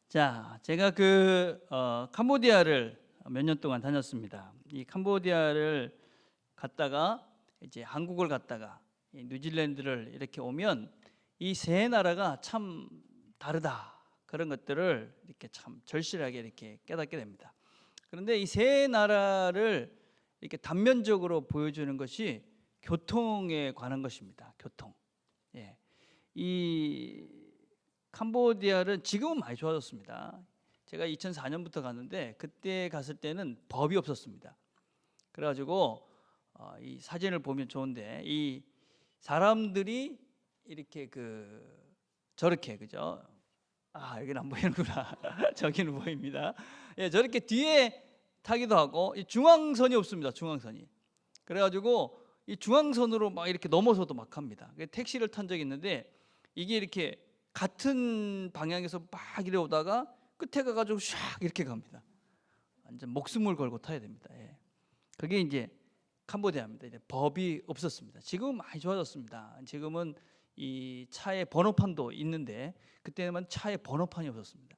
자, 제가 캄보디아를 몇 년 동안 다녔습니다. 이 캄보디아를 갔다가 이제 한국을 갔다가 뉴질랜드를 이렇게 오면 이 세 나라가 참 다르다, 그런 것들을 이렇게 참 절실하게 이렇게 깨닫게 됩니다. 그런데 이 세 나라를 이렇게 단면적으로 보여주는 것이 교통에 관한 것입니다. 교통. 예. 이 캄보디아는 지금은 많이 좋아졌습니다. 제가 2004년부터 갔는데 그때 갔을 때는 법이 없었습니다. 그래가지고 이 사진을 보면 좋은데 이 사람들이 이렇게 저렇게, 그죠? 아, 여기는 안 보이는구나. 저기는 보입니다. 예, 저렇게 뒤에 타기도 하고, 이 중앙선이 없습니다. 중앙선이. 그래가지고 이 중앙선으로 막 이렇게 넘어서도 막 합니다. 택시를 탄 적이 있는데 이게 이렇게 같은 방향에서 막 이래 오다가 끝에 가가지고 샥 이렇게 갑니다. 완전 목숨을 걸고 타야 됩니다. 예. 그게 이제 캄보디아입니다. 이제 법이 없었습니다. 지금은 많이 좋아졌습니다. 지금은 이 차에 번호판도 있는데 그때는 차에 번호판이 없었습니다.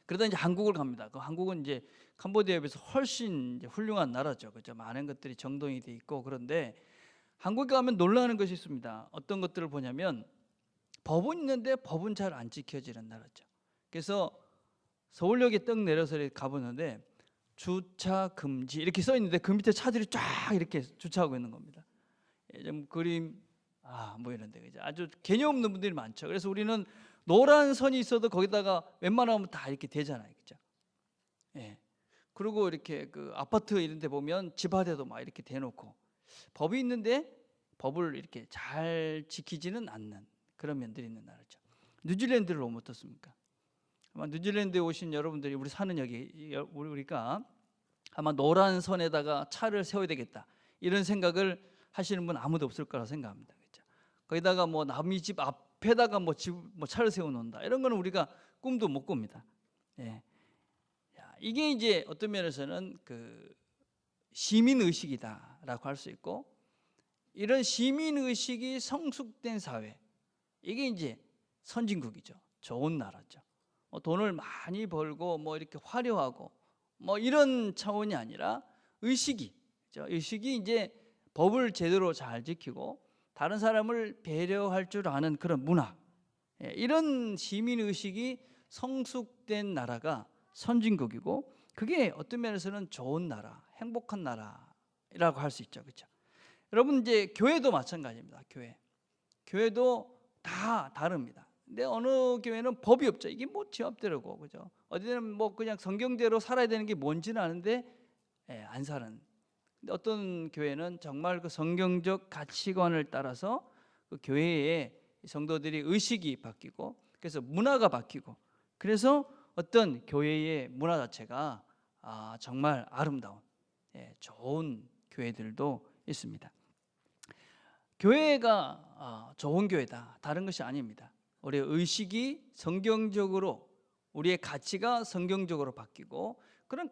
그러다 이제 한국을 갑니다. 한국은 이제 캄보디아에 비해서 훨씬 이제 훌륭한 나라죠. 그죠? 많은 것들이 정돈이 돼 있고. 그런데 한국에 가면 놀라는 것이 있습니다. 어떤 것들을 보냐면 법은 있는데 법은 잘 안 지켜지는 나라죠. 그래서 서울역에 떡 내려서 가보는데 주차 금지 이렇게 써 있는데 그 밑에 차들이 쫙 이렇게 주차하고 있는 겁니다. 좀 그림 뭐 이런데, 그죠? 아주 개념 없는 분들이 많죠. 그래서 우리는 노란 선이 있어도 거기다가 웬만하면 다 이렇게 되잖아요, 그죠? 예. 그리고 이렇게 아파트 이런 데 보면 집 앞에도 막 이렇게 대놓고 법이 있는데 법을 이렇게 잘 지키지는 않는 그런 면들이 있는 나라죠. 뉴질랜드를 오면 어떻습니까? 아마 뉴질랜드에 오신 여러분들이 우리 사는 우리가 아마 노란 선에다가 차를 세워야 되겠다 이런 생각을 하시는 분 아무도 없을 거라 생각합니다. 그렇죠? 거기다가 뭐 남의 집 앞에다가 차를 세워놓는다 이런 거는 우리가 꿈도 못 꿉니다. 예. 이게 이제 어떤 면에서는 시민 의식이다라고 할 수 있고, 이런 시민 의식이 성숙된 사회, 이게 이제 선진국이죠. 좋은 나라죠. 돈을 많이 벌고 이렇게 화려하고 이런 차원이 아니라 의식이 이제 법을 제대로 잘 지키고 다른 사람을 배려할 줄 아는 그런 문화, 이런 시민 의식이 성숙된 나라가 선진국이고, 그게 어떤 면에서는 좋은 나라, 행복한 나라라고 할 수 있죠. 그렇죠? 여러분, 이제 교회도 마찬가지입니다. 교회도 다 다릅니다. 근데 어느 교회는 법이 없죠. 이게 지 맘대로고, 그죠? 어디는 그냥 성경대로 살아야 되는 게 뭔지는 아는데 안 사는. 근데 어떤 교회는 정말 성경적 가치관을 따라서 교회의 성도들이 의식이 바뀌고, 그래서 문화가 바뀌고, 그래서 어떤 교회의 문화 자체가 정말 아름다운 좋은 교회들도 있습니다. 교회가 좋은 교회다, 다른 것이 아닙니다. 우리의 의식이 성경적으로, 우리의 가치가 성경적으로 바뀌고, 그런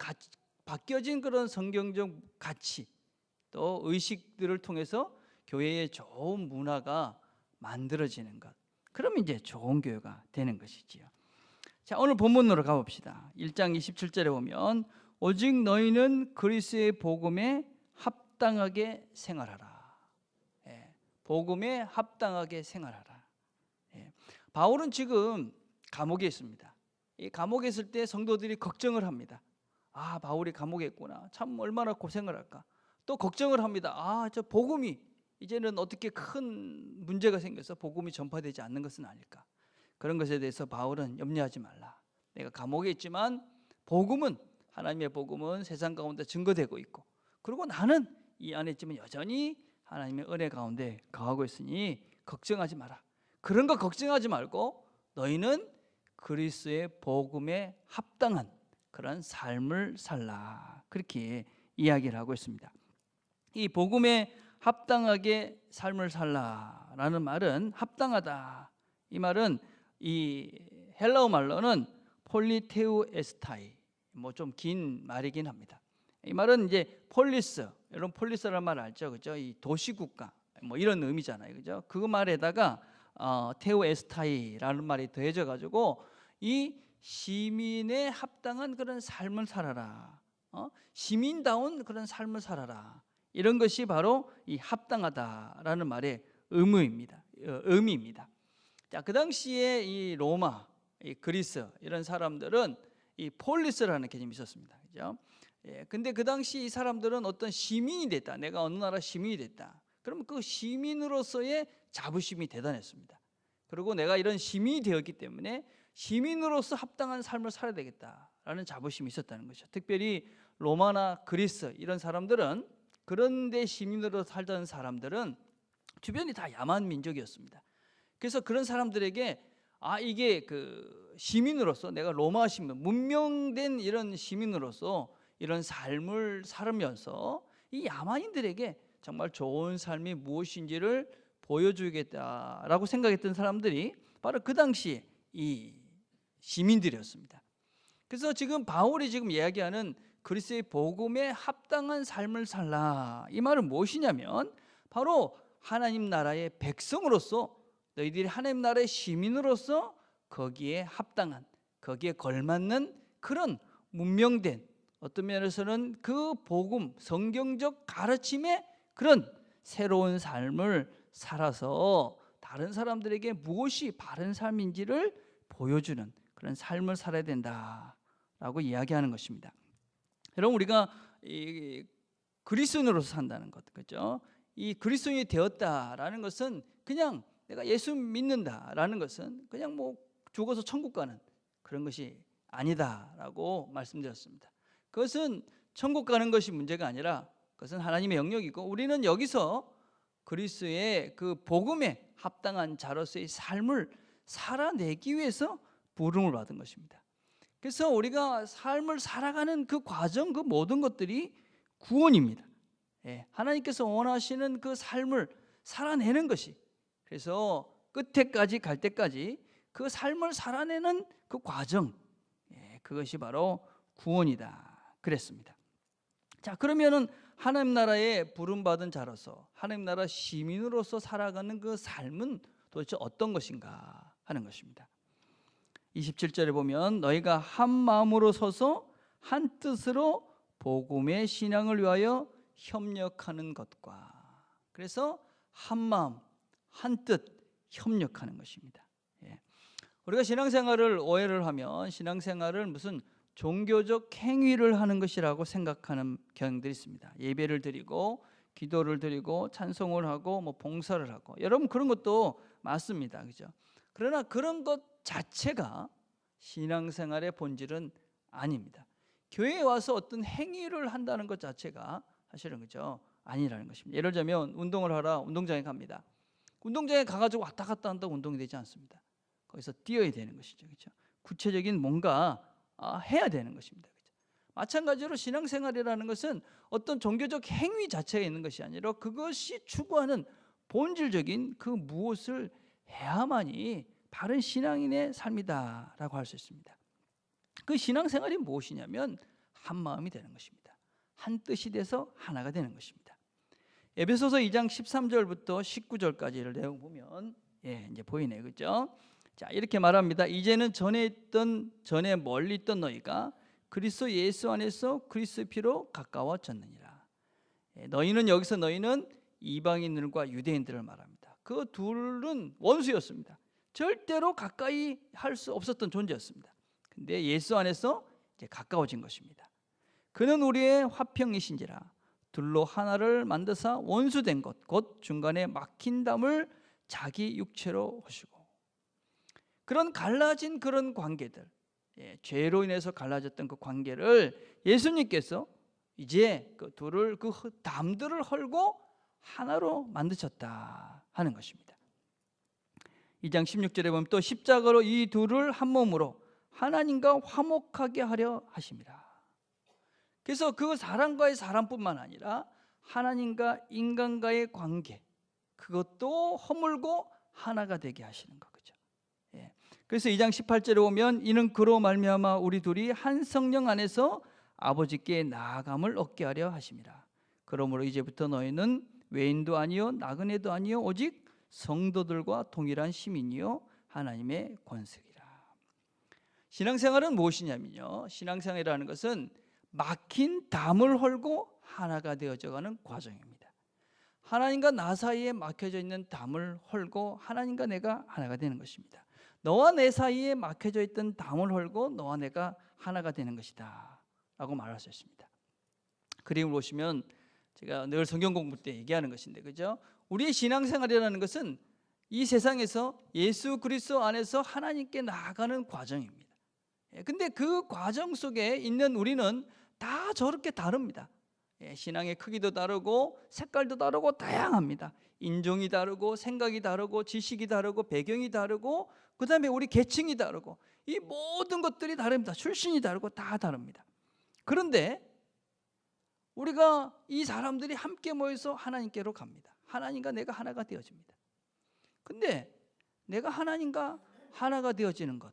바뀌어진 그런 성경적 가치 또 의식들을 통해서 교회의 좋은 문화가 만들어지는 것, 그러면 이제 좋은 교회가 되는 것이지요. 자, 오늘 본문으로 가봅시다. 1장 27절에 보면 오직 너희는 그리스도의 복음에 합당하게 생활하라. 복음에 합당하게 생활하라. 바울은 지금 감옥에 있습니다. 이 감옥에 있을 때 성도들이 걱정을 합니다. 바울이 감옥에 있구나. 참 얼마나 고생을 할까. 또 걱정을 합니다. 저 복음이 이제는 어떻게 큰 문제가 생겨서 복음이 전파되지 않는 것은 아닐까. 그런 것에 대해서 바울은 염려하지 말라. 내가 감옥에 있지만 복음은, 하나님의 복음은 세상 가운데 증거되고 있고, 그리고 나는 이 안에 있지만 여전히 하나님의 은혜 가운데 거하고 있으니 걱정하지 마라. 그런 거 걱정하지 말고 너희는 그리스도의 복음에 합당한 그런 삶을 살라. 그렇게 이야기를 하고 있습니다. 이 복음에 합당하게 삶을 살라라는 말은, 합당하다, 이 말은 이 헬라어 말로는 폴리테우 에스타이, 좀 긴 말이긴 합니다. 이 말은 이제 폴리스, 여러분 폴리스라는 말 알죠, 그죠? 이 도시국가 뭐 이런 의미잖아요, 그죠? 그 말에다가 테오에스타이라는 말이 더해져 가지고 이 시민에 합당한 그런 삶을 살아라, 시민다운 그런 삶을 살아라, 이런 것이 바로 이 합당하다라는 말의 의미입니다. 자, 그 당시에 이 로마, 이 그리스 이런 사람들은 이 폴리스라는 개념이 있었습니다, 그죠? 근데 그 당시 이 사람들은 어떤 시민이 됐다, 내가 어느 나라 시민이 됐다, 그러면 그 시민으로서의 자부심이 대단했습니다. 그리고 내가 이런 시민이 되었기 때문에 시민으로서 합당한 삶을 살아야 되겠다라는 자부심이 있었다는 것이죠. 특별히 로마나 그리스 이런 사람들은, 그런데 시민으로 살던 사람들은 주변이 다 야만 민족이었습니다. 그래서 그런 사람들에게 이게 그 시민으로서, 내가 로마 시민, 문명된 이런 시민으로서 이런 삶을 살으면서 이 야만인들에게 정말 좋은 삶이 무엇인지를 보여주겠다라고 생각했던 사람들이 바로 그 당시 이 시민들이었습니다. 그래서 지금 바울이 지금 이야기하는 그리스도의 복음에 합당한 삶을 살라, 이 말은 무엇이냐면 바로 하나님 나라의 백성으로서, 너희들이 하나님 나라의 시민으로서 거기에 합당한, 거기에 걸맞는 그런 문명된, 어떤 면에서는 그 복음, 성경적 가르침의 그런 새로운 삶을 살아서 다른 사람들에게 무엇이 바른 삶인지를 보여주는 그런 삶을 살아야 된다라고 이야기하는 것입니다. 여러분, 우리가 이 그리스도인으로서 산다는 것, 그렇죠? 이 그리스도인이 되었다라는 것은 그냥 내가 예수 믿는다라는 것은 그냥 뭐 죽어서 천국 가는 그런 것이 아니다라고 말씀드렸습니다. 그것은 천국 가는 것이 문제가 아니라 그것은 하나님의 영역이고, 우리는 여기서 그리스도의 그 복음에 합당한 자로서의 삶을 살아내기 위해서 부름을 받은 것입니다. 그래서 우리가 삶을 살아가는 그 과정, 그 모든 것들이 구원입니다. 하나님께서 원하시는 그 삶을 살아내는 것이, 그래서 끝에까지 갈 때까지 그 삶을 살아내는 그 과정, 그것이 바로 구원이다 그랬습니다. 자, 그러면은 하나님 나라에 부름받은 자로서, 하나님 나라 시민으로서 살아가는 그 삶은 도대체 어떤 것인가 하는 것입니다. 27절에 보면 너희가 한 마음으로 서서 한 뜻으로 복음의 신앙을 위하여 협력하는 것과, 그래서 한 마음 한 뜻 협력하는 것입니다. 우리가 신앙생활을 오해를 하면 신앙생활을 무슨 종교적 행위를 하는 것이라고 생각하는 경향들이 있습니다. 예배를 드리고 기도를 드리고 찬송을 하고 뭐 봉사를 하고, 여러분 그런 것도 맞습니다, 그죠? 그러나 그런 것 자체가 신앙생활의 본질은 아닙니다. 교회에 와서 어떤 행위를 한다는 것 자체가 사실은 그죠? 아니라는 것입니다. 예를 들자면 운동을 하러 운동장에 갑니다. 운동장에 가가지고 왔다 갔다 한다고 운동이 되지 않습니다. 거기서 뛰어야 되는 것이죠, 그렇죠? 구체적인 뭔가 해야 되는 것입니다, 그렇죠? 마찬가지로 신앙생활이라는 것은 어떤 종교적 행위 자체가 있는 것이 아니라 그것이 추구하는 본질적인 그 무엇을 해야만이 바른 신앙인의 삶이다라고 할 수 있습니다. 그 신앙생활이 무엇이냐면 한 마음이 되는 것입니다. 한 뜻이 돼서 하나가 되는 것입니다. 에베소서 2장 13절부터 19절까지를 내용 보면 이제 보이네요, 그렇죠? 자, 이렇게 말합니다. 이제는 전에 멀리 있던 너희가 그리스도 예수 안에서 그리스도의 피로 가까워졌느니라. 너희는 이방인들과 유대인들을 말합니다. 그 둘은 원수였습니다. 절대로 가까이 할 수 없었던 존재였습니다. 근데 예수 안에서 이제 가까워진 것입니다. 그는 우리의 화평이신지라 둘로 하나를 만드사 원수된 것 곧 중간에 막힌 담을 자기 육체로 하시고, 그런 갈라진 그런 관계들, 죄로 인해서 갈라졌던 그 관계를 예수님께서 이제 그 둘을, 그 담들을 헐고 하나로 만드셨다 하는 것입니다. 2장 16절에 보면 또 십자가로 이 둘을 한 몸으로 하나님과 화목하게 하려 하심이라. 그래서 그 사람과의 사람뿐만 아니라 하나님과 인간과의 관계, 그것도 허물고 하나가 되게 하시는 거죠. 그래서 2장 18절에 보면 이는 그로 말미암아 우리 둘이 한 성령 안에서 아버지께 나아감을 얻게 하려 하심이라. 그러므로 이제부터 너희는 외인도 아니요 나그네도 아니요 오직 성도들과 동일한 시민이요 하나님의 권세이라. 신앙생활은 무엇이냐면요, 신앙생활이라는 것은 막힌 담을 헐고 하나가 되어져가는 과정입니다. 하나님과 나 사이에 막혀져 있는 담을 헐고 하나님과 내가 하나가 되는 것입니다. 너와 내 사이에 막혀져 있던 담을 헐고 너와 내가 하나가 되는 것이다 라고 말할 수 있습니다. 그림을 보시면 제가 늘 성경 공부 때 얘기하는 것인데, 그죠? 우리의 신앙생활이라는 것은 이 세상에서 예수 그리스도 안에서 하나님께 나아가는 과정입니다. 근데 그 과정 속에 있는 우리는 다 저렇게 다릅니다. 신앙의 크기도 다르고 색깔도 다르고 다양합니다. 인종이 다르고 생각이 다르고 지식이 다르고 배경이 다르고 그 다음에 우리 계층이 다르고 이 모든 것들이 다릅니다. 출신이 다르고 다 다릅니다. 그런데 우리가 이 사람들이 함께 모여서 하나님께로 갑니다. 하나님과 내가 하나가 되어집니다. 근데 내가 하나님과 하나가 되어지는 것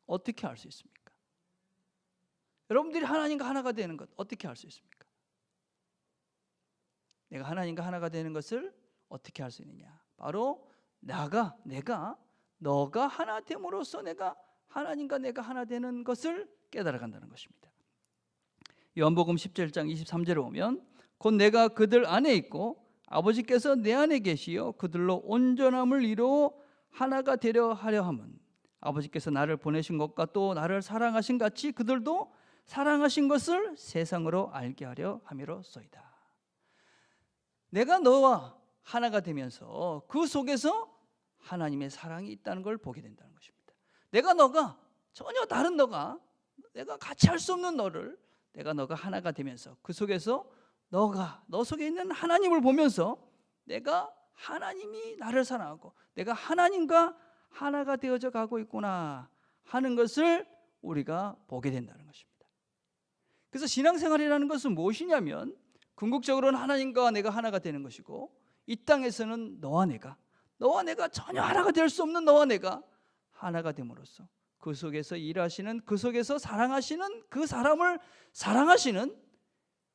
어떻게 알 수 있습니까? 여러분들이 하나님과 하나가 되는 것 어떻게 알 수 있습니까? 내가 하나님과 하나가 되는 것을 어떻게 할 수 있느냐? 바로 내가 너가 하나 됨으로써 내가 하나님과 내가 하나 되는 것을 깨달아 간다는 것입니다. 요한복음 17장 23절에 보면 곧 내가 그들 안에 있고 아버지께서 내 안에 계시어 그들로 온전함을 이루어 하나가 되려 하려 함은 아버지께서 나를 보내신 것과 또 나를 사랑하신 같이 그들도 사랑하신 것을 세상으로 알게 하려 함이로소이다. 내가 너와 하나가 되면서 그 속에서 하나님의 사랑이 있다는 걸 보게 된다는 것입니다. 너가 전혀 다른 너가, 내가 같이 할 수 없는 너를 너가 하나가 되면서 그 속에서 너 속에 있는 하나님을 보면서 내가 하나님이 나를 사랑하고 내가 하나님과 하나가 되어져 가고 있구나 하는 것을 우리가 보게 된다는 것입니다. 그래서 신앙생활이라는 것은 무엇이냐면 궁극적으로는 하나님과 내가 하나가 되는 것이고 이 땅에서는 너와 내가 전혀 하나가 될 수 없는 너와 내가 하나가 됨으로써 그 속에서 일하시는, 그 속에서 사랑하시는 그 사람을 사랑하시는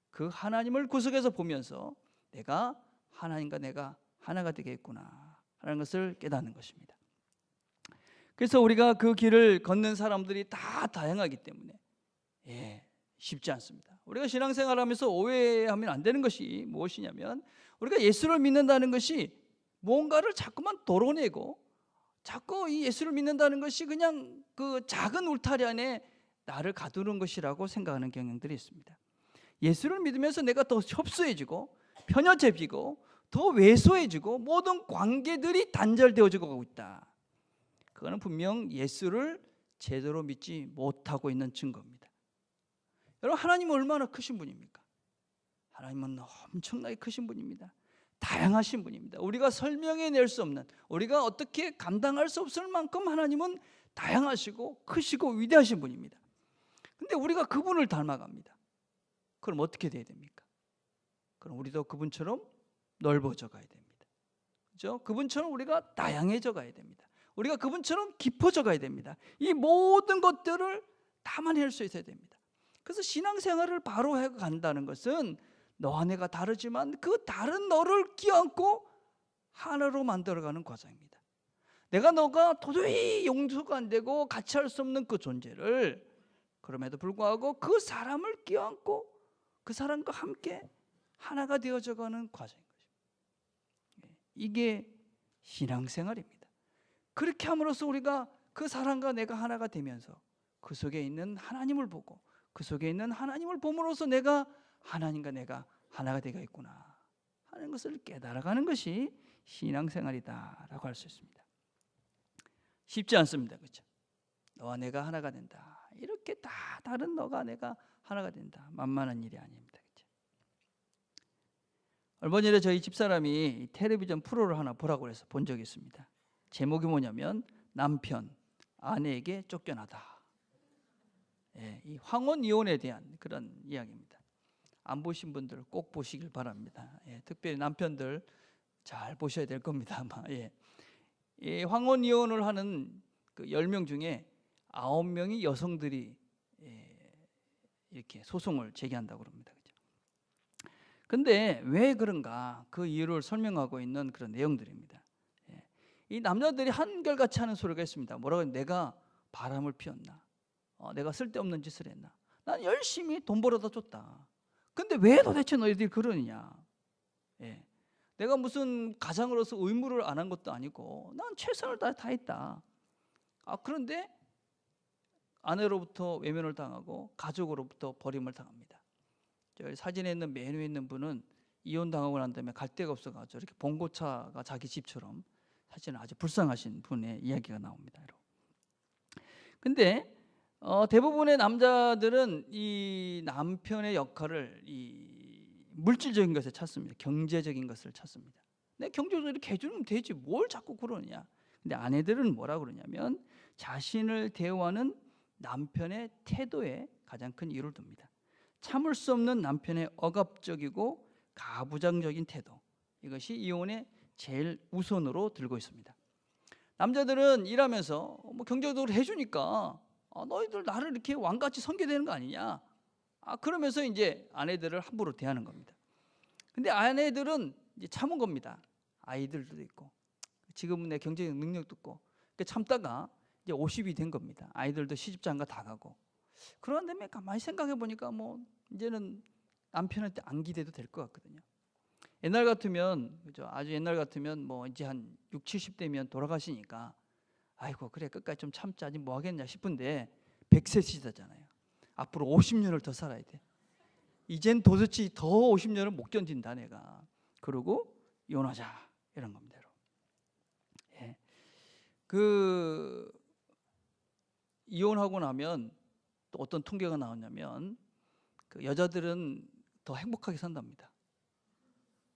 그 하나님을 그 속에서 보면서 내가 하나님과 내가 하나가 되겠구나 하는 것을 깨닫는 것입니다. 그래서 우리가 그 길을 걷는 사람들이 다 다양하기 때문에 쉽지 않습니다. 우리가 신앙생활하면서 오해하면 안 되는 것이 무엇이냐면 우리가 예수를 믿는다는 것이 뭔가를 자꾸만 도려내고 자꾸 이 예수를 믿는다는 것이 그냥 그 작은 울타리 안에 나를 가두는 것이라고 생각하는 경향들이 있습니다. 예수를 믿으면서 내가 더 협소해지고 편협해지고 더 왜소해지고 모든 관계들이 단절되어지고 가고 있다. 그거는 분명 예수를 제대로 믿지 못하고 있는 증거입니다. 여러분, 하나님은 얼마나 크신 분입니까? 하나님은 엄청나게 크신 분입니다. 다양하신 분입니다. 우리가 설명해낼 수 없는, 우리가 어떻게 감당할 수 없을 만큼 하나님은 다양하시고 크시고 위대하신 분입니다. 근데 우리가 그분을 닮아갑니다. 그럼 어떻게 돼야 됩니까? 그럼 우리도 그분처럼 넓어져 가야 됩니다. 그렇죠? 그분처럼 우리가 다양해져 가야 됩니다. 우리가 그분처럼 깊어져 가야 됩니다. 이 모든 것들을 담아낼 수 있어야 됩니다. 그래서 신앙생활을 바로 해 간다는 것은 너와 내가 다르지만 그 다른 너를 끼얹고 하나로 만들어가는 과정입니다. 너가 도저히 용서가 안 되고 같이 할 수 없는 그 존재를 그럼에도 불구하고 그 사람을 끼얹고 그 사람과 함께 하나가 되어져가는 과정인 것입니다. 이게 신앙생활입니다. 그렇게 함으로써 우리가 그 사람과 내가 하나가 되면서 그 속에 있는 하나님을 보고 그 속에 있는 하나님을 봄으로써 내가 하나님과 내가 하나가 되어 있구나 하는 것을 깨달아가는 것이 신앙생활이다라고 할 수 있습니다. 쉽지 않습니다. 그렇죠? 너와 내가 하나가 된다. 이렇게 다 다른 너가 내가 하나가 된다. 만만한 일이 아닙니다. 그렇죠? 얼마 전에 저희 집사람이 텔레비전 프로를 하나 보라고 해서 본 적이 있습니다. 제목이 뭐냐면 남편 아내에게 쫓겨나다. 이 황혼 이혼에 대한 그런 이야기입니다. 안 보신 분들 꼭 보시길 바랍니다. 특별히 남편들 잘 보셔야 될 겁니다. 아마. 이 황혼 이혼을 하는 그 10명 중에 9명이 여성들이 이렇게 소송을 제기한다고 그럽니다. 그죠? 근데 왜 그런가? 그 이유를 설명하고 있는 그런 내용들입니다. 예. 이 남자들이 한결같이 하는 소리가 있습니다. 뭐라고 하면 내가 바람을 피웠나? 내가 쓸데없는 짓을 했나? 난 열심히 돈 벌어다 줬다. 근데 왜 도대체 너희들이 그러느냐? 예. 내가 무슨 가장으로서 의무를 안 한 것도 아니고 난 최선을 다했다. 그런데 아내로부터 외면을 당하고 가족으로부터 버림을 당합니다. 저 사진에 있는 맨 위에 있는 분은 이혼당하고 난 다음에 갈 데가 없어가지고 이렇게 봉고차가 자기 집처럼 사실은 아주 불쌍하신 분의 이야기가 나옵니다. 근데 대부분의 남자들은 이 남편의 역할을 이 물질적인 것에 찾습니다. 경제적인 것을 찾습니다. 내 경제적으로 이렇게 해주면 되지 뭘 자꾸 그러냐. 근데 아내들은 뭐라 그러냐면 자신을 대우하는 남편의 태도에 가장 큰 이유를 둡니다. 참을 수 없는 남편의 억압적이고 가부장적인 태도, 이것이 이혼의 제일 우선으로 들고 있습니다. 남자들은 일하면서 뭐 경제적으로 해주니까 너희들 나를 이렇게 왕같이 섬겨야 되는 거 아니냐, 그러면서 이제 아내들을 함부로 대하는 겁니다. 근데 아내들은 이제 참은 겁니다. 아이들도 있고 지금은 내 경제적 능력도 있고 참다가 이제 50이 된 겁니다. 아이들도 시집장가 다 가고. 그런 다음에 가만히 생각해 보니까 뭐 이제는 남편한테 안 기대도 될 것 같거든요. 옛날 같으면, 그죠? 아주 옛날 같으면 뭐 이제 한 6, 70대면 돌아가시니까 아이고 그래 끝까지 좀 참자, 아직 뭐 하겠냐 싶은데 100세 시대잖아요. 앞으로 50년을 더 살아야 돼. 이젠 도대체 더 50년을 못 견딘다 내가. 그러고 이혼하자 이런 겁니다. 예. 이혼하고 나면 또 어떤 통계가 나오냐면 그 여자들은 더 행복하게 산답니다.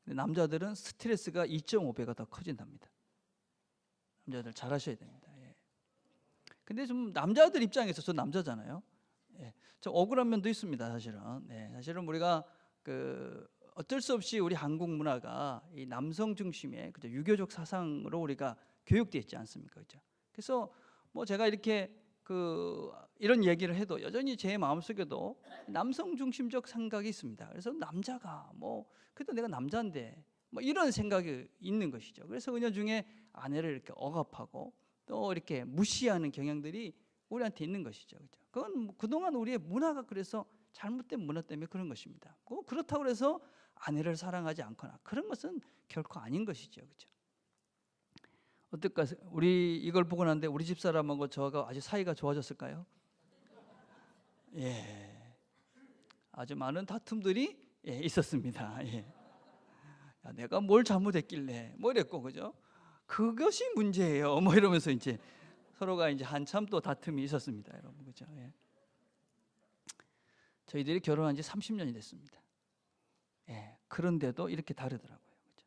근데 남자들은 스트레스가 2.5배가 더 커진답니다. 남자들 잘하셔야 됩니다. 예. 근데 좀 남자들 입장에서, 저 남자잖아요. 예. 좀 억울한 면도 있습니다. 사실은. 예. 사실은 우리가 어쩔 수 없이 우리 한국 문화가 이 남성 중심의 그죠? 유교적 사상으로 우리가 교육되어 있지 않습니까? 그죠? 그래서 뭐 제가 이렇게 이런 얘기를 해도 여전히 제 마음속에도 남성 중심적 생각이 있습니다. 그래서 남자가 그래도 내가 남자인데 이런 생각이 있는 것이죠. 그래서 은연중에 아내를 이렇게 억압하고 또 이렇게 무시하는 경향들이 우리한테 있는 것이죠. 그죠? 그건 그동안 우리의 문화가 그래서 잘못된 문화 때문에 그런 것입니다. 그렇다고 해서 아내를 사랑하지 않거나 그런 것은 결코 아닌 것이죠. 그죠? 어떨까? 우리 이걸 보고 났는데 우리 집 사람하고 저하고 아주 사이가 좋아졌을까요? 예, 아주 많은 다툼들이 있었습니다. 예. 야, 내가 뭘 잘못했길래 이랬고, 그죠? 그것이 문제예요. 이러면서 이제 서로가 이제 한참 또 다툼이 있었습니다, 여러분, 그죠? 예. 저희들이 결혼한 지 30년이 됐습니다. 예, 그런데도 이렇게 다르더라고요, 그죠?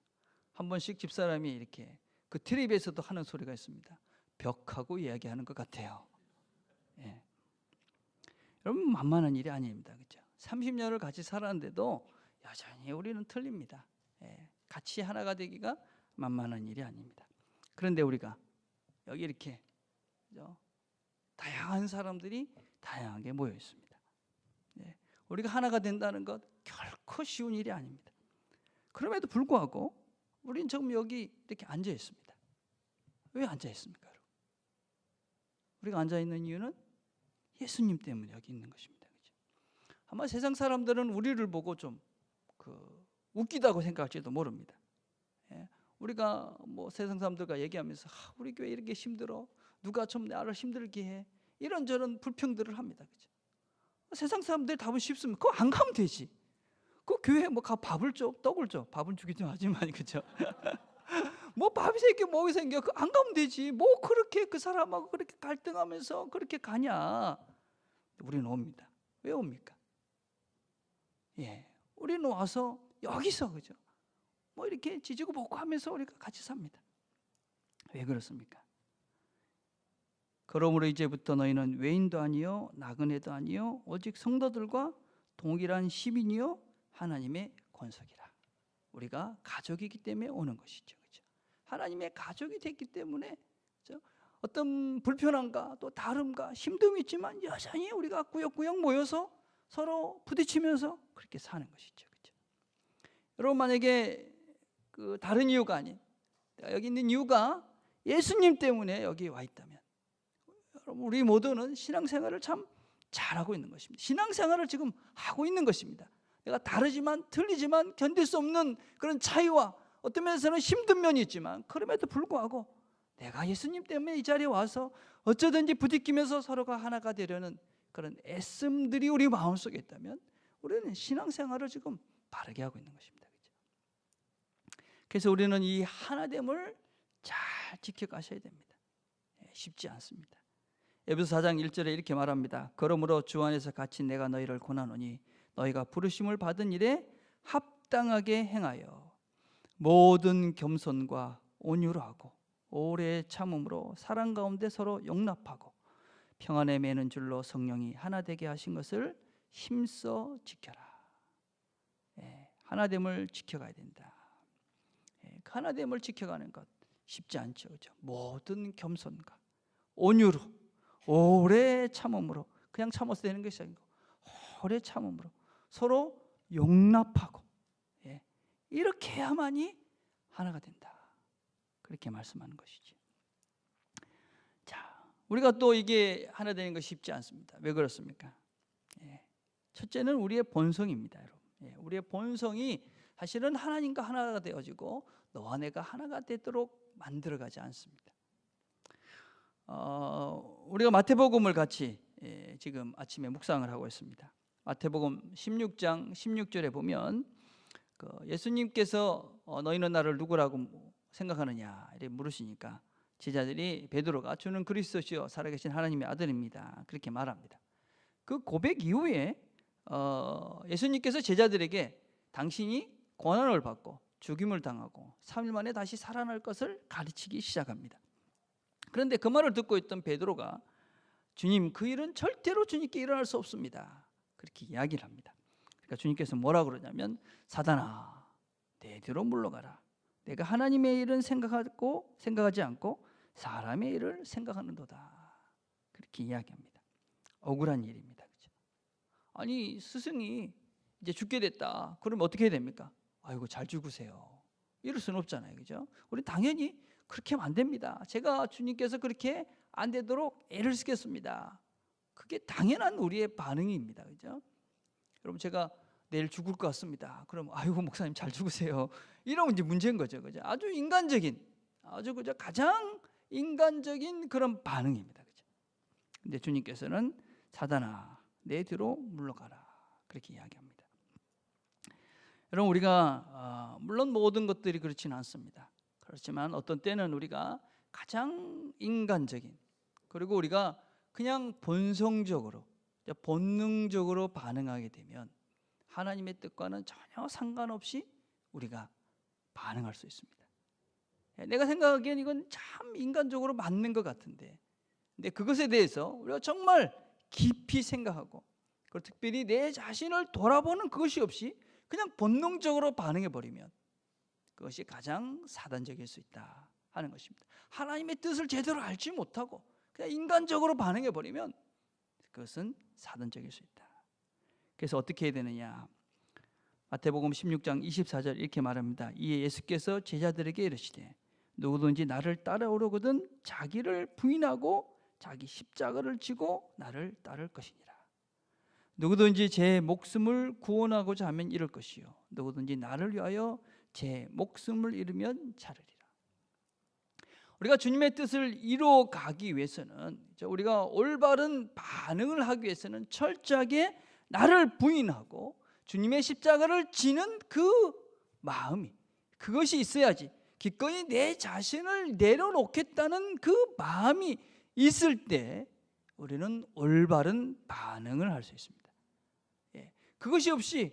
한 번씩 집사람이 이렇게 그 트립에서도 하는 소리가 있습니다. 벽하고 이야기하는 것 같아요. 예. 여러분 만만한 일이 아닙니다, 그렇죠? 30년을 같이 살았는데도 여전히 우리는 틀립니다. 예. 같이 하나가 되기가 만만한 일이 아닙니다. 그런데 우리가 여기 이렇게 그죠? 다양한 사람들이 다양하게 모여 있습니다. 예. 우리가 하나가 된다는 것 결코 쉬운 일이 아닙니다. 그럼에도 불구하고 우리는 지금 여기 이렇게 앉아 있습니다. 왜 앉아 있습니까, 여러분? 우리가 앉아 있는 이유는 예수님 때문에 여기 있는 것입니다. 그렇죠? 아마 세상 사람들은 우리를 보고 좀 웃기다고 생각할지도 모릅니다. 예? 우리가 세상 사람들과 얘기하면서 우리 교회 이렇게 힘들어, 누가 좀 나를 힘들게 해, 이런저런 불평들을 합니다. 그렇죠? 세상 사람들 답은 쉽습니다. 그거 안 가면 되지. 그 교회에 가 밥을 줘, 떡을 줘. 밥은 주기도 하지만, 그렇죠? 밥이 생겨, 뭐가 생겨, 안 가면 되지. 그렇게 그 사람하고 그렇게 갈등하면서 그렇게 가냐? 우리는 옵니다. 왜 옵니까? 예, 우리는 와서 여기서, 그죠? 이렇게 지지고 볶고 하면서 우리가 같이 삽니다. 왜 그렇습니까? 그러므로 이제부터 너희는 외인도 아니요 나그네도 아니요 오직 성도들과 동일한 시민이요 하나님의 권속이라. 우리가 가족이기 때문에 오는 것이죠. 그렇죠? 하나님의 가족이 됐기 때문에, 그렇죠? 어떤 불편함과 또 다름과 힘듦이 있지만 여전히 우리가 꾸역꾸역 모여서 서로 부딪히면서 그렇게 사는 것이죠. 그렇죠? 여러분, 만약에 그 다른 이유가 아닌, 내가 여기 있는 이유가 예수님 때문에 여기 와 있다면, 여러분, 우리 모두는 신앙생활을 참 잘하고 있는 것입니다. 신앙생활을 지금 하고 있는 것입니다. 내가 다르지만 틀리지만 견딜 수 없는 그런 차이와 어떤 면에서는 힘든 면이 있지만, 그럼에도 불구하고 내가 예수님 때문에 이 자리에 와서 어쩌든지 부딪히면서 서로가 하나가 되려는 그런 애씀들이 우리 마음속에 있다면, 우리는 신앙생활을 지금 바르게 하고 있는 것입니다. 그래서 우리는 이 하나됨을 잘 지켜가셔야 됩니다. 쉽지 않습니다. 에베소 4장 1절에 이렇게 말합니다. 그러므로 주 안에서 같이 내가 너희를 권하노니 너희가 부르심을 받은 일에 합당하게 행하여 모든 겸손과 온유로 하고 오래 참음으로 사랑 가운데 서로 용납하고 평안에 매는 줄로 성령이 하나 되게 하신 것을 힘써 지켜라. 하나됨을 지켜가야 된다. 그 하나됨을 지켜가는 것 쉽지 않죠. 그렇죠? 모든 겸손과 온유로 오래 참음으로, 그냥 참아서 되는 것이 아니고 오래 참음으로 서로 용납하고, 이렇게 해야만이 하나가 된다. 그렇게 말씀하는 것이지. 자, 우리가 또 이게 하나 되는 것이 쉽지 않습니다. 왜 그렇습니까? 첫째는 우리의 본성입니다, 여러분. 우리의 본성이 사실은 하나님과 하나가 되어지고 너와 내가 하나가 되도록 만들어가지 않습니다. 우리가 마태복음을 같이 지금 아침에 묵상을 하고 있습니다. 마태복음 16장 16절에 보면 예수님께서 너희는 나를 누구라고 생각하느냐 이렇게 물으시니까 제자들이 베드로가 주는 그리스도시요 살아계신 하나님의 아들입니다. 그렇게 말합니다. 그 고백 이후에 예수님께서 제자들에게 당신이 고난을 받고 죽임을 당하고 3일 만에 다시 살아날 것을 가르치기 시작합니다. 그런데 그 말을 듣고 있던 베드로가 주님, 그 일은 절대로 주님께 일어날 수 없습니다. 그렇게 이야기를 합니다. 그러니까 주님께서 뭐라 그러냐면, 사단아, 내 뒤로 물러가라. 내가 하나님의 일은 생각하지 않고 사람의 일을 생각하는도다. 그렇게 이야기합니다. 억울한 일입니다. 그렇죠? 아니, 스승이 이제 죽게 됐다. 그러면 어떻게 해야 됩니까? 아이고, 잘 죽으세요. 이럴 수는 없잖아요. 그죠? 우리 당연히 그렇게 하면 안 됩니다. 제가 주님께서 그렇게 안 되도록 애를 쓰겠습니다. 그게 당연한 우리의 반응입니다. 그죠? 여러분, 제가 내일 죽을 것 같습니다. 그럼 아이고, 목사님 잘 죽으세요. 이러면 이제 문제인 거죠. 그죠? 아주 인간적인, 아주 그죠? 가장 인간적인 그런 반응입니다. 그죠? 근데 주님께서는 사단아, 내 뒤로 물러가라. 그렇게 이야기합니다. 여러분, 우리가 물론 모든 것들이 그렇지는 않습니다. 그렇지만 어떤 때는 우리가 가장 인간적인, 그리고 우리가 그냥 본성적으로, 본능적으로 반응하게 되면 하나님의 뜻과는 전혀 상관없이 우리가 반응할 수 있습니다. 내가 생각하기엔 이건 참 인간적으로 맞는 것 같은데, 근데 그것에 대해서 우리가 정말 깊이 생각하고, 그리고 특별히 내 자신을 돌아보는 그것이 없이 그냥 본능적으로 반응해버리면 그것이 가장 사단적일 수 있다 하는 것입니다. 하나님의 뜻을 제대로 알지 못하고 그냥 인간적으로 반응해버리면 그것은 사단적일 수 있다. 그래서 어떻게 해야 되느냐? 마태복음 16장 24절 이렇게 말합니다. 이에 예수께서 제자들에게 이르시되 누구든지 나를 따라오려거든 자기를 부인하고 자기 십자가를 지고 나를 따를 것이니라. 누구든지 제 목숨을 구원하고자 하면 잃을 것이요 누구든지 나를 위하여 제 목숨을 잃으면 찾으리라. 우리가 주님의 뜻을 이루어가기 위해서는, 우리가 올바른 반응을 하기 위해서는 철저하게 나를 부인하고 주님의 십자가를 지는 그 마음이, 그것이 있어야지, 기꺼이 내 자신을 내려놓겠다는 그 마음이 있을 때 우리는 올바른 반응을 할 수 있습니다. 그것이 없이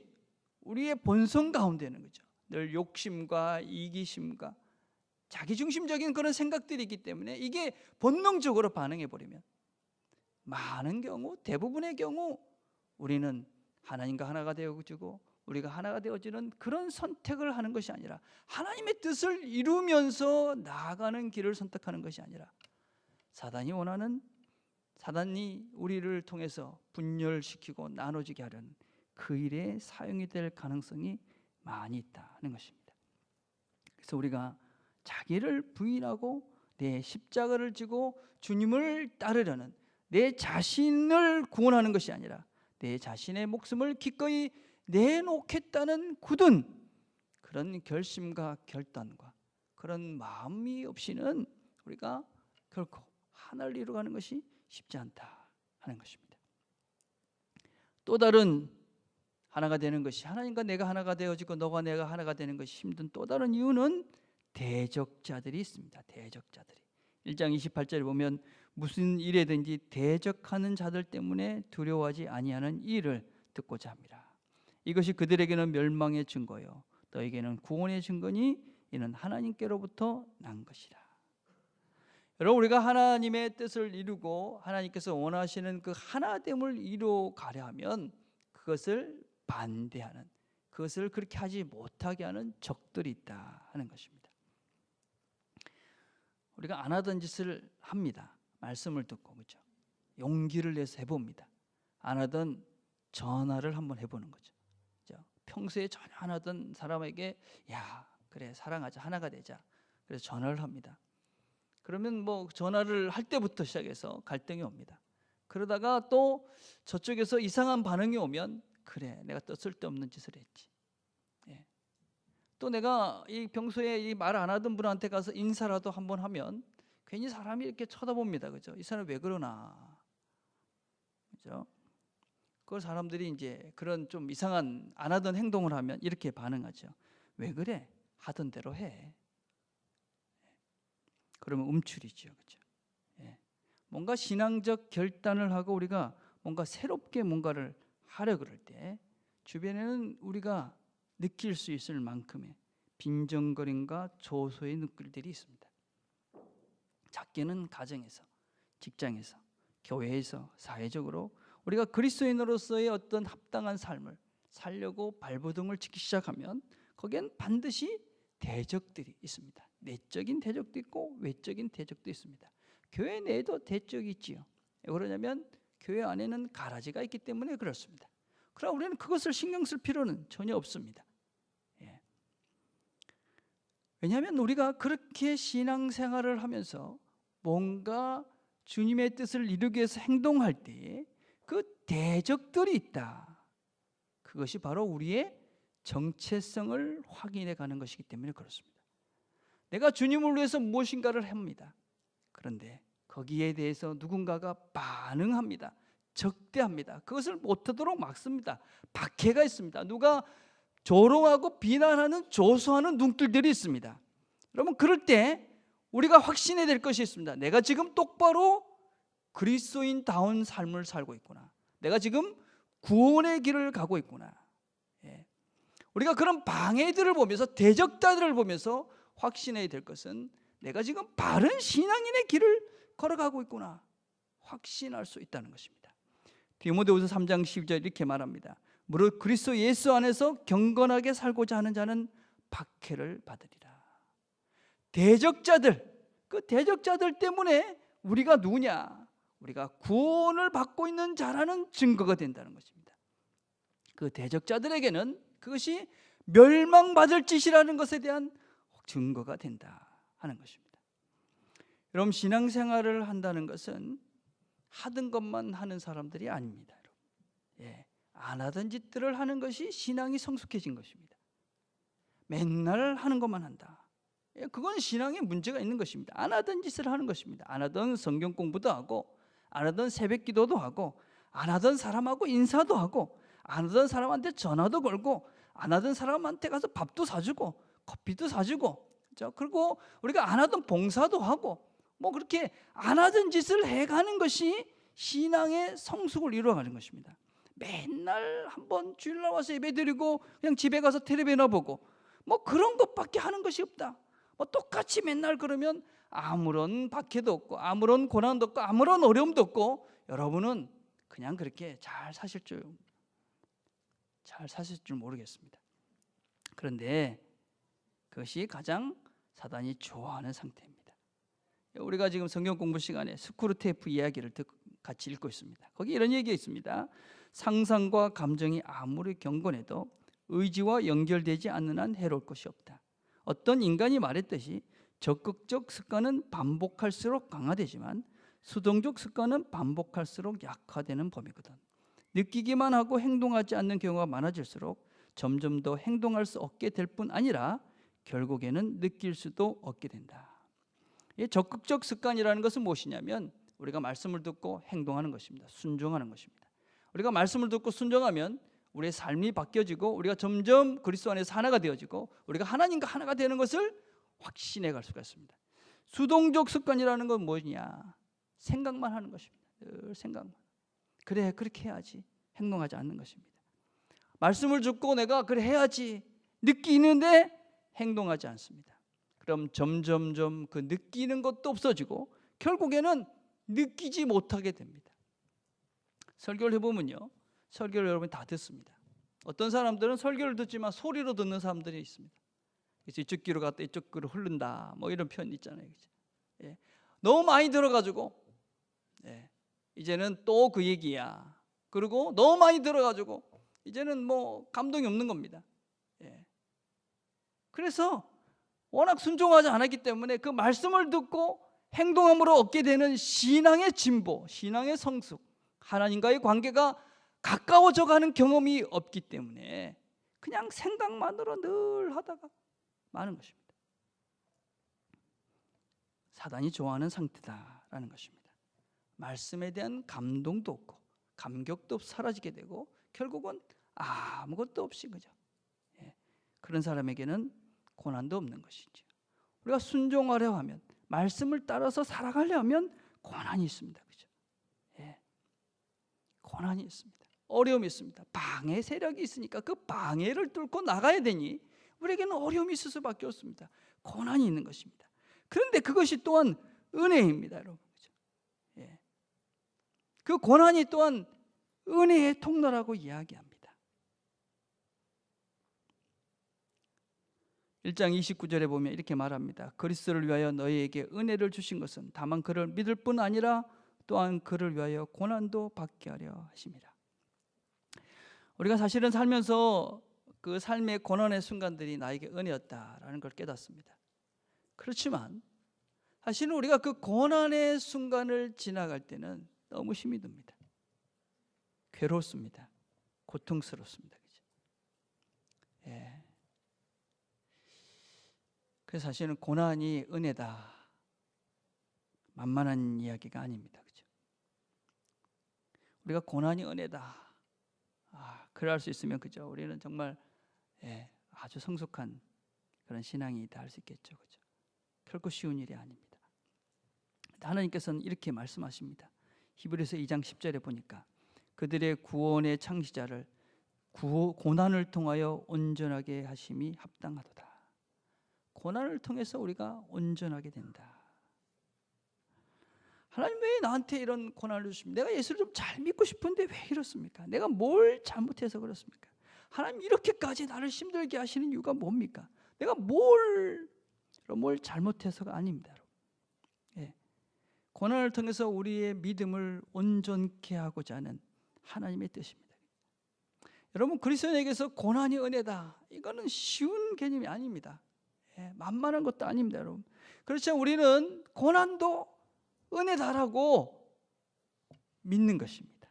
우리의 본성 가운데는 거죠. 늘 욕심과 이기심과 자기중심적인 그런 생각들이 있기 때문에 이게 본능적으로 반응해버리면 많은 경우, 대부분의 경우 우리는 하나님과 하나가 되어지고 우리가 하나가 되어지는 그런 선택을 하는 것이 아니라, 하나님의 뜻을 이루면서 나아가는 길을 선택하는 것이 아니라 사단이 원하는 사단이 우리를 통해서 분열시키고 나눠지게 하려는 그 일에 사용이 될 가능성이 많이 있다는 것입니다. 그래서 우리가 자기를 부인하고 내 십자가를 지고 주님을 따르려는, 내 자신을 구원하는 것이 아니라 내 자신의 목숨을 기꺼이 내놓겠다는 굳은 그런 결심과 결단과 그런 마음이 없이는 우리가 결코 하나를 이루어가는 것이 쉽지 않다 하는 것입니다. 또 다른 하나가 되는 것이, 하나님과 내가 하나가 되어지고 너가 내가 하나가 되는 것이 힘든 또 다른 이유는 대적자들이 있습니다. 대적자들이 1장 28절에 보면 무슨 일에든지 대적하는 자들 때문에 두려워하지 아니하는 이 일을 듣고자 합니다. 이것이 그들에게는 멸망의 증거요 너에게는 구원의 증거니 이는 하나님께로부터 난 것이라. 여러분, 우리가 하나님의 뜻을 이루고 하나님께서 원하시는 그 하나됨을 이루어가려 하면 그것을 반대하는, 그것을 그렇게 하지 못하게 하는 적들이 있다 하는 것입니다. 우리가 안 하던 짓을 합니다. 말씀을 듣고, 그렇죠? 용기를 내서 해봅니다. 안 하던 전화를 한번 해보는 거죠. 그렇죠? 평소에 전혀 안 하던 사람에게 야 그래 사랑하자, 하나가 되자, 그래서 전화를 합니다. 그러면 뭐 전화를 할 때부터 시작해서 갈등이 옵니다. 그러다가 또 저쪽에서 이상한 반응이 오면 그래 내가 또 쓸데없는 짓을 했지. 예. 또 내가 이 평소에 이 말 안 하던 분한테 가서 인사라도 한번 하면 괜히 사람이 이렇게 쳐다봅니다. 그죠? 이 사람 왜 그러나. 그죠? 그 사람들이 이제 그런 좀 이상한 안 하던 행동을 하면 이렇게 반응하죠. 왜 그래? 하던 대로 해. 그러면 움츠리죠. 그죠? 예. 뭔가 신앙적 결단을 하고 우리가 뭔가 새롭게 뭔가를 하려 그럴 때 주변에는 우리가 느낄 수 있을 만큼의 빈정거림과 조소의 눈길들이 있습니다. 작게는 가정에서, 직장에서, 교회에서, 사회적으로 우리가 그리스도인으로서의 어떤 합당한 삶을 살려고 발버둥을 치기 시작하면 거기엔 반드시 대적들이 있습니다. 내적인 대적도 있고 외적인 대적도 있습니다. 교회 내에도 대적이 있지요. 왜 그러냐면 교회 안에는 가라지가 있기 때문에 그렇습니다. 그러나 우리는 그것을 신경 쓸 필요는 전혀 없습니다. 예. 왜냐하면 우리가 그렇게 신앙생활을 하면서 뭔가 주님의 뜻을 이루기 위해서 행동할 때에 그 대적들이 있다. 그것이 바로 우리의 정체성을 확인해 가는 것이기 때문에 그렇습니다. 내가 주님을 위해서 무엇인가를 합니다. 그런데 거기에 대해서 누군가가 반응합니다. 적대합니다. 그것을 못하도록 막습니다. 박해가 있습니다. 누가 조롱하고 비난하는, 조소하는 눈길들이 있습니다. 여러분, 그럴 때 우리가 확신해야 될 것이 있습니다. 내가 지금 똑바로 그리스도인다운 삶을 살고 있구나. 내가 지금 구원의 길을 가고 있구나. 예. 우리가 그런 방해들을 보면서, 대적자들을 보면서 확신해야 될 것은 내가 지금 바른 신앙인의 길을 걸어가고 있구나 확신할 수 있다는 것입니다. 디모데후서 3장 12절 이렇게 말합니다. 무릇 그리스도 예수 안에서 경건하게 살고자 하는 자는 박해를 받으리라. 대적자들, 그 대적자들 때문에 우리가 누구냐? 우리가 구원을 받고 있는 자라는 증거가 된다는 것입니다. 그 대적자들에게는 그것이 멸망받을 짓이라는 것에 대한 증거가 된다 하는 것입니다. 여러분, 신앙생활을 한다는 것은 하던 것만 하는 사람들이 아닙니다. 예, 안 하던 짓들을 하는 것이 신앙이 성숙해진 것입니다. 맨날 하는 것만 한다. 예, 그건 신앙에 문제가 있는 것입니다. 안 하던 짓을 하는 것입니다. 안 하던 성경 공부도 하고, 안 하던 새벽 기도도 하고, 안 하던 사람하고 인사도 하고, 안 하던 사람한테 전화도 걸고, 안 하던 사람한테 가서 밥도 사주고 커피도 사주고, 그렇죠? 그리고 우리가 안 하던 봉사도 하고, 뭐 그렇게 안 하던 짓을 해가는 것이 신앙의 성숙을 이루어가는 것입니다. 맨날 한번 주일날 와서 예배드리고 그냥 집에 가서 텔레비나 보고 뭐 그런 것밖에 하는 것이 없다. 뭐 똑같이 맨날 그러면 아무런 박해도 없고 아무런 고난도 없고 아무런 어려움도 없고 여러분은 그냥 그렇게 잘 사실 줄 모르겠습니다. 그런데 그것이 가장 사단이 좋아하는 상태입니다. 우리가 지금 성경 공부 시간에 스크루테이프 이야기를 같이 읽고 있습니다. 거기 이런 얘기가 있습니다. 상상과 감정이 아무리 경건해도 의지와 연결되지 않는 한 해로울 것이 없다. 어떤 인간이 말했듯이 적극적 습관은 반복할수록 강화되지만 수동적 습관은 반복할수록 약화되는 법이거든. 느끼기만 하고 행동하지 않는 경우가 많아질수록 점점 더 행동할 수 없게 될 뿐 아니라 결국에는 느낄 수도 없게 된다. 이 적극적 습관이라는 것은 무엇이냐면 우리가 말씀을 듣고 행동하는 것입니다. 순종하는 것입니다. 우리가 말씀을 듣고 순종하면 우리의 삶이 바뀌어지고 우리가 점점 그리스도 안에서 하나가 되어지고 우리가 하나님과 하나가 되는 것을 확신해 갈 수가 있습니다. 수동적 습관이라는 건 뭐냐? 생각만 하는 것입니다. 늘 생각만. 그래, 그렇게 해야지. 행동하지 않는 것입니다. 말씀을 듣고 내가 그래 해야지 느끼는데 행동하지 않습니다. 그럼 점점점 그 느끼는 것도 없어지고 결국에는 느끼지 못하게 됩니다. 설교를 해보면요, 설교를 여러분이 다 듣습니다. 어떤 사람들은 설교를 듣지만 소리로 듣는 사람들이 있습니다. 그래서 이쪽 귀로 갔다 이쪽 귀로 흐른다 뭐 이런 표현 있잖아요. 예. 너무 많이 들어가지고 이제는 또 그 얘기야. 그리고 너무 많이 들어가지고 이제는 뭐 감동이 없는 겁니다. 그래서 워낙 순종하지 않았기 때문에 그 말씀을 듣고 행동함으로 얻게 되는 신앙의 진보, 신앙의 성숙, 하나님과의 관계가 가까워져 가는 경험이 없기 때문에 그냥 생각만으로 늘 하다가 마는 것입니다. 사단이 좋아하는 상태다라는 것입니다. 말씀에 대한 감동도 없고 감격도 사라지게 되고 결국은 아무것도 없이 그죠. 그런 사람에게는 고난도 없는 것이죠. 우리가 순종하려 하면 말씀을 따라서 살아가려면 고난이 있습니다. 그죠? 고난이 있습니다. 어려움이 있습니다. 방해 세력이 있으니까 그 방해를 뚫고 나가야 되니 우리에게는 어려움이 있을 수밖에 없습니다. 고난이 있는 것입니다. 그런데 그것이 또한 은혜입니다, 여러분. 그죠? 그 고난이 또한 은혜의 통로라고 이야기합니다. 1장 29절에 보면 이렇게 말합니다. 그리스도를 위하여 너희에게 은혜를 주신 것은 다만 그를 믿을 뿐 아니라 또한 그를 위하여 고난도 받게 하려 하심이라. 우리가 사실은 살면서 그 삶의 고난의 순간들이 나에게 은혜였다라는 걸 깨닫습니다. 그렇지만 사실은 우리가 그 고난의 순간을 지나갈 때는 너무 힘이 듭니다. 괴롭습니다. 고통스럽습니다. 그죠? 그래서 사실은 고난이 은혜다. 만만한 이야기가 아닙니다. 그죠? 우리가 고난이 은혜다. 그럴 수 있으면 그죠? 우리는 정말 아주 성숙한 그런 신앙이 있다 할 수 있겠죠. 그죠? 결코 쉬운 일이 아닙니다. 하나님께서는 이렇게 말씀하십니다. 히브리서 2장 10절에 보니까 그들의 구원의 창시자를 고난을 통하여 온전하게 하심이 합당하도다. 고난을 통해서 우리가 온전하게 된다. 하나님 왜 나한테 이런 고난을 주십니까? 내가 예수를 좀 잘 믿고 싶은데 왜 이렇습니까? 내가 뭘 잘못해서 그렇습니까? 하나님 이렇게까지 나를 힘들게 하시는 이유가 뭡니까? 내가 뭘 잘못해서가 아닙니다. 고난을 통해서 우리의 믿음을 온전케 하고자 하는 하나님의 뜻입니다. 여러분, 그리스도인에게서 고난이 은혜다. 이거는 쉬운 개념이 아닙니다. 만만한 것도 아닙니다, 여러분. 그렇지만 우리는 고난도 은혜다라고 믿는 것입니다.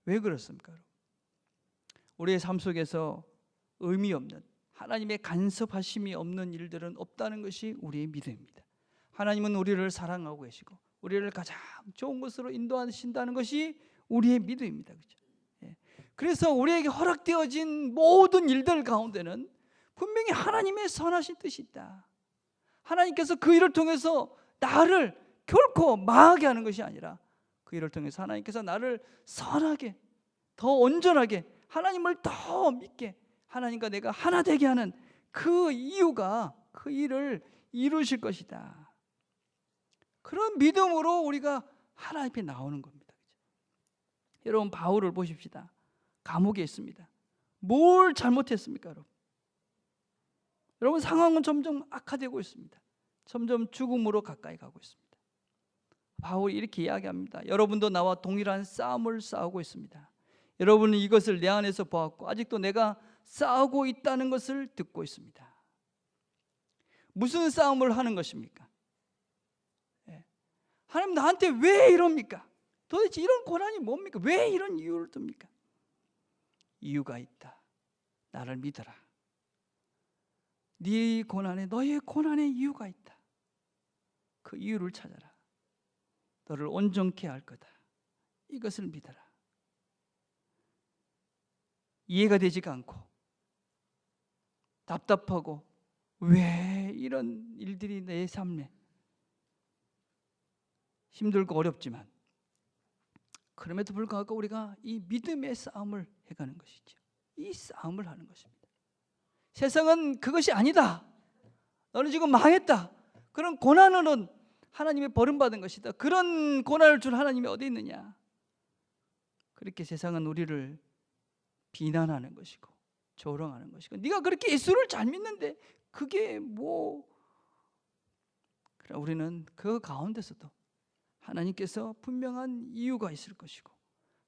왜 그렇습니까, 여러분? 우리의 삶 속에서 의미 없는, 하나님의 간섭하심이 없는 일들은 없다는 것이 우리의 믿음입니다. 하나님은 우리를 사랑하고 계시고 우리를 가장 좋은 것으로 인도하신다는 것이 우리의 믿음입니다. 그렇죠? 그래서 우리에게 허락되어진 모든 일들 가운데는 분명히 하나님의 선하신 뜻이 있다. 하나님께서 그 일을 통해서 나를 결코 망하게 하는 것이 아니라 그 일을 통해서 하나님께서 나를 선하게, 더 온전하게, 하나님을 더 믿게, 하나님과 내가 하나 되게 하는 그 이유가 그 일을 이루실 것이다. 그런 믿음으로 우리가 하나님 앞에 나오는 겁니다. 여러분, 바울을 보십시다. 감옥에 있습니다. 뭘 잘못했습니까, 여러분? 여러분, 상황은 점점 악화되고 있습니다. 점점 죽음으로 가까이 가고 있습니다. 바울이 이렇게 이야기합니다. 여러분도 나와 동일한 싸움을 싸우고 있습니다. 여러분은 이것을 내 안에서 보았고 아직도 내가 싸우고 있다는 것을 듣고 있습니다. 무슨 싸움을 하는 것입니까? 하나님 나한테 왜 이럽니까? 도대체 이런 고난이 뭡니까? 왜 이런 이유를 둡니까? 이유가 있다. 나를 믿어라. 네 고난에, 너의 고난에 이유가 있다. 그 이유를 찾아라. 너를 온전케 할 거다. 이것을 믿어라. 이해가 되지가 않고 답답하고 왜 이런 일들이 내 삶에 힘들고 어렵지만 그럼에도 불구하고 우리가 이 믿음의 싸움을 해가는 것이죠. 이 싸움을 하는 것입니다. 세상은 그것이 아니다. 너는 지금 망했다. 그런 고난은 하나님의 버림받은 것이다. 그런 고난을 준 하나님이 어디 있느냐. 그렇게 세상은 우리를 비난하는 것이고 조롱하는 것이고 네가 그렇게 예수를 잘 믿는데 그게 뭐. 그러나 우리는 그 가운데서도 하나님께서 분명한 이유가 있을 것이고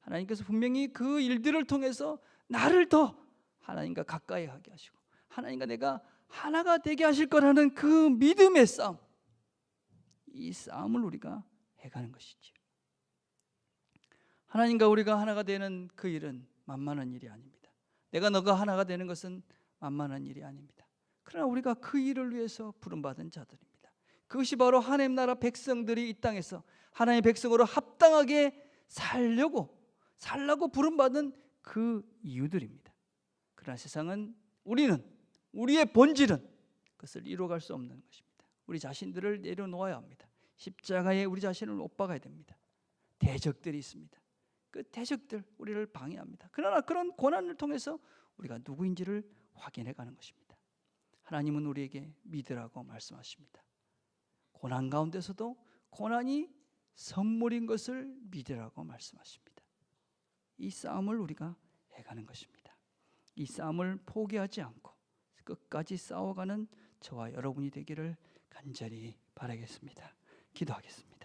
하나님께서 분명히 그 일들을 통해서 나를 더 하나님과 가까이 하게 하시고 하나님과 내가 하나가 되게 하실 거라는 그 믿음의 싸움, 이 싸움을 우리가 해가는 것이죠. 하나님과 우리가 하나가 되는 그 일은 만만한 일이 아닙니다. 내가 너가 하나가 되는 것은 만만한 일이 아닙니다. 그러나 우리가 그 일을 위해서 부름받은 자들입니다. 그것이 바로 하나님 나라 백성들이 이 땅에서 하나님의 백성으로 합당하게 살라고 부름받은 그 이유들입니다. 그러나 세상은 우리의 본질은 그것을 이루어갈 수 없는 것입니다. 우리 자신들을 내려놓아야 합니다. 십자가에 우리 자신을 못 박아야 됩니다. 대적들이 있습니다. 그 대적들 우리를 방해합니다. 그러나 그런 고난을 통해서 우리가 누구인지를 확인해가는 것입니다. 하나님은 우리에게 믿으라고 말씀하십니다. 고난 가운데서도 고난이 선물인 것을 믿으라고 말씀하십니다. 이 싸움을 우리가 해가는 것입니다. 이 싸움을 포기하지 않고 끝까지 싸워가는 저와 여러분이 되기를 간절히 바라겠습니다. 기도하겠습니다.